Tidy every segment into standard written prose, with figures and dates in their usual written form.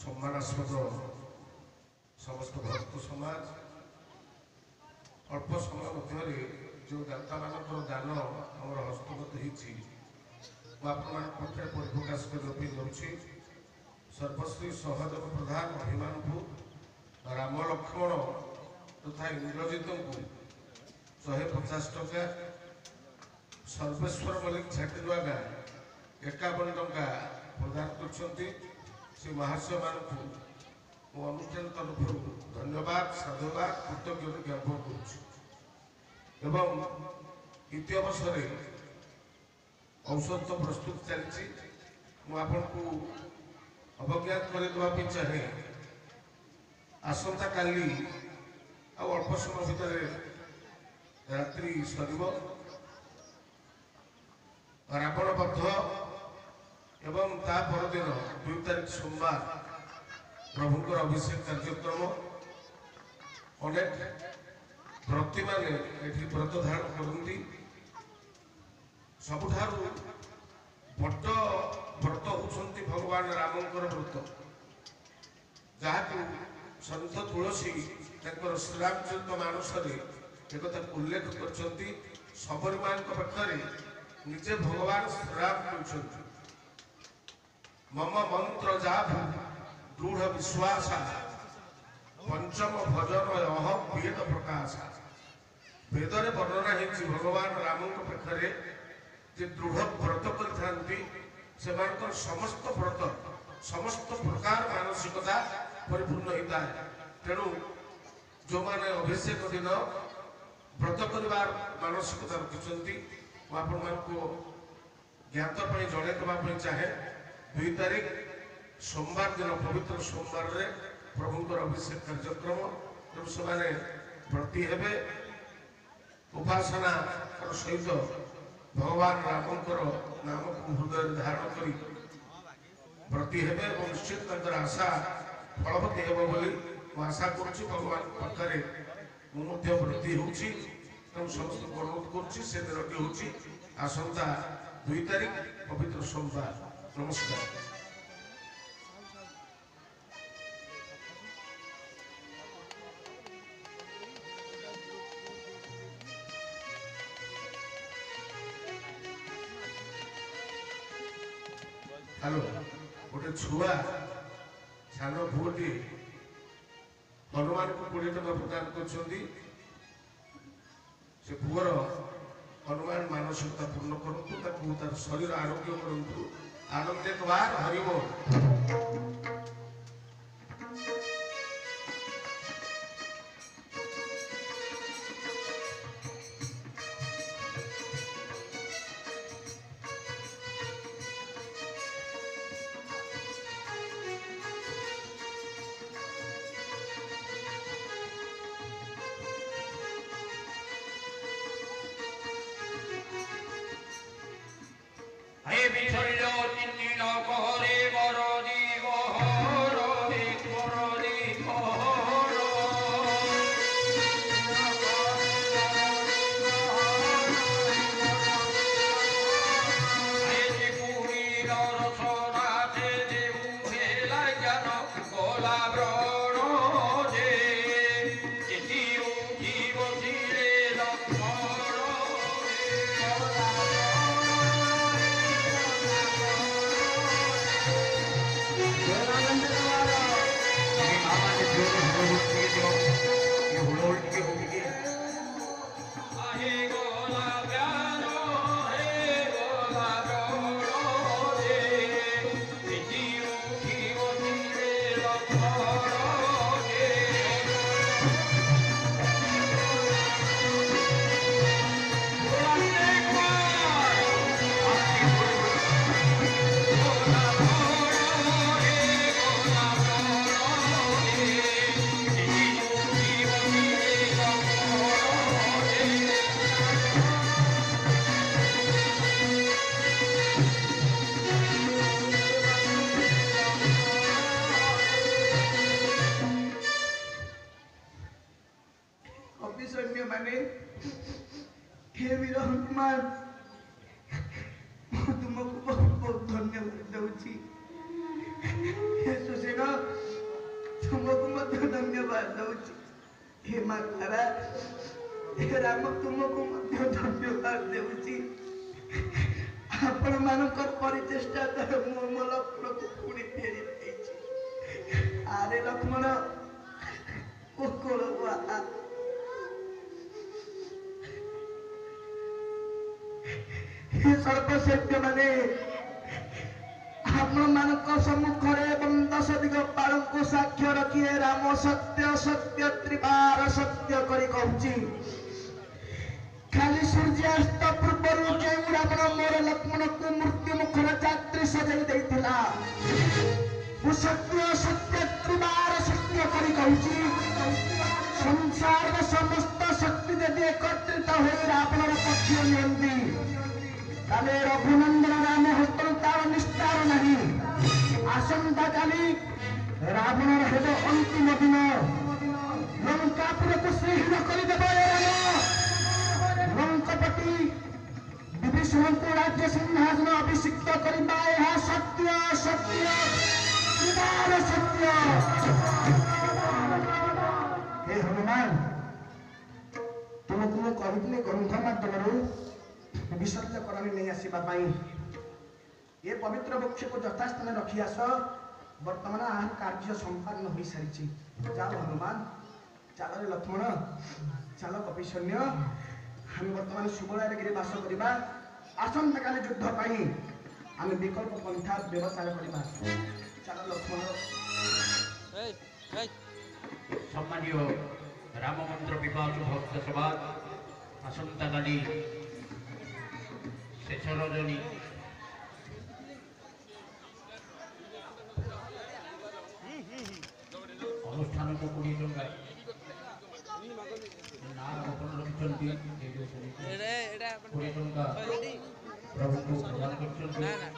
সম্মানাস্পদ সমস্ত ভক্ত সমাজ অল্প সময় মধ্যে যে দাতাମାନଙ୍କର ଦାନ ଆମର ହସ୍ତଗତ ହେଇଛି ମୁଁ ଆପଣମାନଙ୍କ ପାଖରେ ପରିପ୍ରକାଶ କରିବା ପାଇଁ ଯାଉଛି। ସର୍ବଶ୍ରୀ ସହଦେବ ପ୍ରଧାନ ଅଭିମାନକୁ ରାମ ଲକ୍ଷ୍ମଣ ତଥା ଇନ୍ଦ୍ରଜିତଙ୍କୁ 150 ଟଙ୍କା, ସର୍ବେଶ୍ୱର ମଲ୍ଲିକ ଝାଟିଦୁଆ ଗାଁ 51 ଟଙ୍କା ପ୍ରଦାନ କରିଛନ୍ତି। ସେ ମହାଶୟମାନଙ୍କୁ ମୁଁ ଅନୁଷ୍ଠାନ ତରଫରୁ ଧନ୍ୟବାଦ ସାଧୁବାଦ କୃତଜ୍ଞତା ଜ୍ଞାପନ କରୁଛି ଏବଂ ଇତି ଅବସରରେ ଔଷଧ ପ୍ରସ୍ତୁତ ଚାଲିଛି। ମୁଁ ଆପଣଙ୍କୁ ଅବଜ୍ଞାତ କରିଦେବା ପାଇଁ ଚାହେଁ, ଆସନ୍ତାକାଲି ଆଉ ଅଳ୍ପ ସମୟ ଭିତରେ ରାତ୍ରି ସରିବ। ରାବଣ ବଧ ଏବଂ ତା ପରଦିନ 2 ତାରିଖ ସୋମବାର ପ୍ରଭୁଙ୍କର ଅଭିଷେକ କାର୍ଯ୍ୟକ୍ରମ। ଅନେକ ବ୍ରତୀମାନେ ଏଠି ବ୍ରତ ଧାରଣ କରନ୍ତି। ସବୁଠାରୁ ବଡ଼ ବ୍ରତ ହେଉଛନ୍ତି ଭଗବାନ ରାମଙ୍କର ବ୍ରତ, ଯାହାକୁ ସନ୍ଥ ତୁଳସୀ ତାଙ୍କର ଶ୍ରୀରାମଚରିତ ମାନସରେ ଏକଥା ଉଲ୍ଲେଖ କରିଛନ୍ତି। ସବରୀମାଙ୍କ ପାଖରେ ନିଜେ ଭଗବାନ ଶ୍ରୀରାମ ହେଉଛନ୍ତି, ମମ ମନ୍ତ୍ର ଯାଭୁ ଦୃଢ଼ ବିଶ୍ୱାସ ପଞ୍ଚମ ଭଜନ ଅହଂ ବେଦ ପ୍ରକାଶ। ବେଦରେ ବର୍ଣ୍ଣନା ହେଇଛି ଭଗବାନ ରାମଙ୍କ ପାଖରେ ଯେ ଦୃଢ଼ ବ୍ରତ କରିଥାନ୍ତି ସେମାନଙ୍କର ସମସ୍ତ ବ୍ରତ ସମସ୍ତ ପ୍ରକାର ମାନସିକତା ପରିପୂର୍ଣ୍ଣ ହେଇଥାଏ। ତେଣୁ ଯେଉଁମାନେ ଅଭିଷେକ ଦିନ ବ୍ରତ କରିବାର ମାନସିକତା ରଖିଛନ୍ତି ମୁଁ ଆପଣମାନଙ୍କୁ ଜ୍ଞାତ ପାଇଁ ଜଣାଇଦେବା ପାଇଁ ଚାହେଁ। 2 ତାରିଖ ସୋମବାର ଦିନ ପବିତ୍ର ସୋମବାରରେ ପ୍ରଭୁଙ୍କର ଅଭିଷେକ କାର୍ଯ୍ୟକ୍ରମ। ତେଣୁ ସେମାନେ ବ୍ରତୀ ହେବେ, ଉପାସନାର ସହିତ ଭଗବାନ ରାମଙ୍କର ନାମକୁ ହୃଦୟରେ ଧାରଣ କରି ବ୍ରତୀ ହେବେ ଏବଂ ନିଶ୍ଚିତ ତାଙ୍କର ଆଶା ଫଳବତୀ ହେବ ବୋଲି ମୁଁ ଆଶା କରୁଛି। ଭଗବାନଙ୍କ ପାଖରେ ମୁଁ ମଧ୍ୟ ବ୍ରତୀ ହେଉଛି, ତେଣୁ ସମସ୍ତଙ୍କୁ ଅନୁରୋଧ କରୁଛି ସେ ଦିନଟି ହେଉଛି ଆସନ୍ତା 2 ତାରିଖ ପବିତ୍ର ସୋମବାର। ନମସ୍କାର। ହ୍ୟାଲୋ, ଗୋଟେ ଛୁଆ ସାନ ପୁଅଟି ହନୁମାନଙ୍କୁ 20 ଟଙ୍କା ପ୍ରଦାନ କରିଛନ୍ତି। ସେ ପୁଅର ହନୁମାନ ମାନସିକତା ପୂର୍ଣ୍ଣ କରନ୍ତୁ, ତାକୁ ତାର ଶରୀର ଆରୋଗ୍ୟ କରନ୍ତୁ। ଆନନ୍ଦିତ ବାର ହରିବ। राम तुमको धन्यवाद देउची आपण मानकर परिचेष्टा कर मो लक्ष्मण को पुणी फेरी देइची आरे लक्ष्मण कोकोळ वा हे सर्वसत्य माने आपण मानक सम्मुखरे एवं 10 दिग पालन को साक्ष्य रखिए राम सत्य सत्य त्रिबार सत्य करी कहूची खाली सूर्यास्त पूर्व जो रावण मोर लक्ष्मण को मृत्यु मुखर जात्री सजाई देइथिला वो सत्य सत्य त्रिबार सत्य करी कहूची संसार समस्त शक्ति देवी एकत्रित हो रावण पक्ष नियंती काले रघुनंदन राम हस्तन तार निस्तार नहीं आसंता काली रावण हेब अंतिम दिन लंकापुर को श्रीहीन करदेव लंकपति विभीषण को राज्य सिंहासन अभिषिक्त करवा यह सत्य सत्य त्रिबार सत्य हे हनुमान तुमको कहते ग्रंथ माध्यम विसर्ज करानी नहीं आसवा ये पवित्र वृक्ष को यथास्थान रखी आस वर्तमान आह कार्य संपन्न हो सारी चलो हनुमान चल लक्ष्मण चल कपिसैन्य हम वर्तमान सुबलगिरी बास करवा आसंता काले युद्ध पाई आम विकल्प पंथा व्यवचार करवा चल लक्ष्मण सम्मानीय राम मंत्र विकास भक्त सभा आसंता काली शेष रजनी अनुष्ठान को 20 टंका ना अपन रखिछन्ती 20 टंका प्रभु को प्रदान करछन्ती ना ना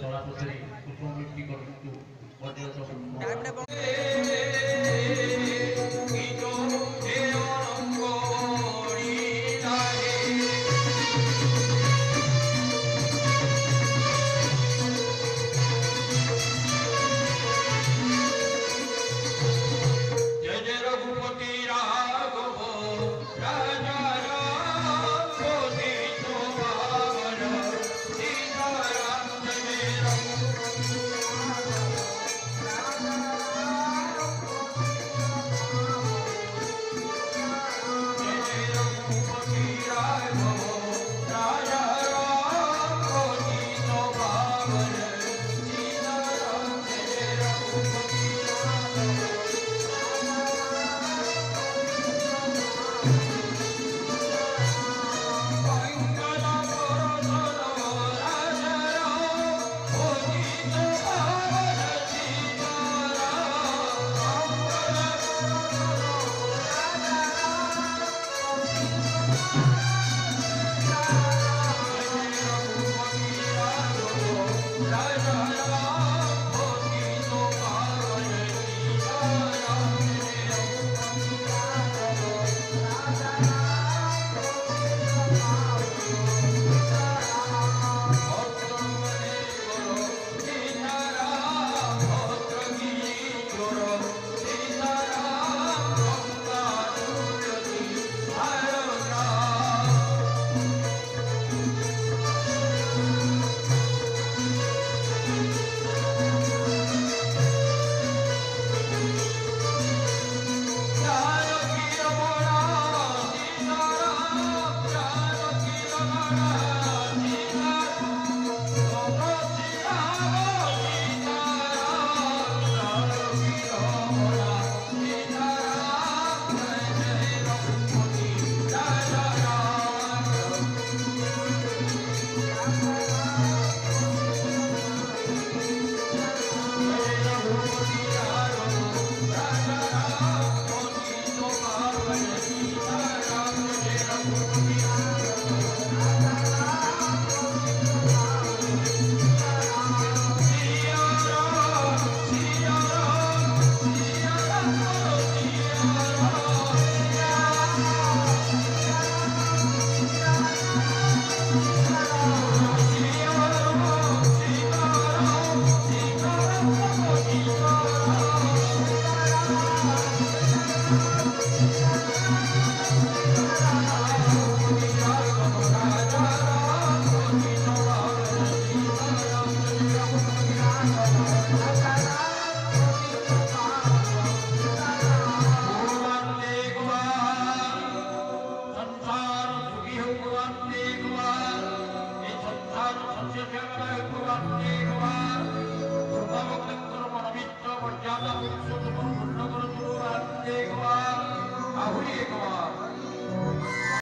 सरासरी पुष्पवृष्टि करछन्तु पर्यटक ଆହୁରି ଏକ ବାର